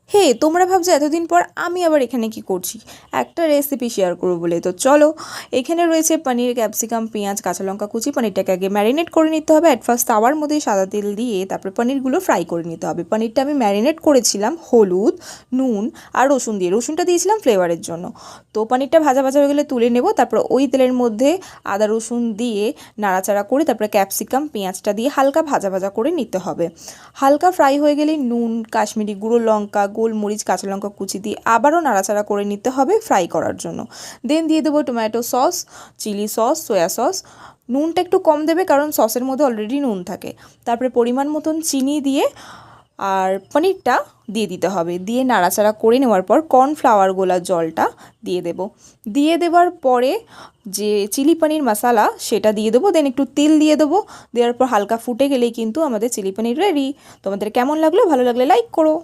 হে, তোমরা ভাবছো এতদিন পর আমি আবার এখানে কি করছি, একটা রেসিপি শেয়ার করবো বলে। তো চলো, এখানে রয়েছে পনির, ক্যাপসিকাম, পেঁয়াজ, কাঁচা লঙ্কা কুচি। পনিরটাকে আগে ম্যারিনেট করে নিতে হবে। অ্যাট ফার্স্ট তাওয়ার মধ্যে সাদা তেল দিয়ে তারপরে পনিরগুলো ফ্রাই করে নিতে হবে। পনিরটা আমি ম্যারিনেট করেছিলাম হলুদ, নুন আর রসুন দিয়ে। রসুনটা দিয়েছিলাম ফ্লেভারের জন্য। তো পনিরটা ভাজা ভাজা হয়ে গেলে তুলে নেব। তারপর ওই তেলের মধ্যে আদা রসুন দিয়ে নাড়াচাড়া করে তারপরে ক্যাপসিকাম, পেঁয়াজটা দিয়ে হালকা ভাজা ভাজা করে নিতে হবে। হালকা ফ্রাই হয়ে গেলেই নুন, কাশ্মীরি গুঁড়ো লঙ্কা, গোলমরিচ, কাঁচা লঙ্কা কুচি দিয়ে আবারও নাড়াচাড়া করে নিতে হবে ফ্রাই করার জন্য। দেন দিয়ে দেবো tomato sauce, chilli sauce, soya sauce. নুনটা একটু কম দেবে কারণ সসের মধ্যে অলরেডি নুন থাকে। তারপরে পরিমাণ মতন চিনি দিয়ে আর পনিরটা দিয়ে দিতে হবে। দিয়ে নাড়াচাড়া করে নেওয়ার পর কর্নফ্লাওয়ার গোলা জলটা দিয়ে দেব। দিয়ে দেওয়ার পরে যে চিলি পনির মশলা সেটা দিয়ে দেবো। দেন একটু তেল দিয়ে দেবো। দেওয়ার পর হালকা ফুটে গেলেই কিন্তু আমাদের চিলি পনির রেডি। তোমাদের কেমন লাগলো? ভালো লাগলে লাইক করো।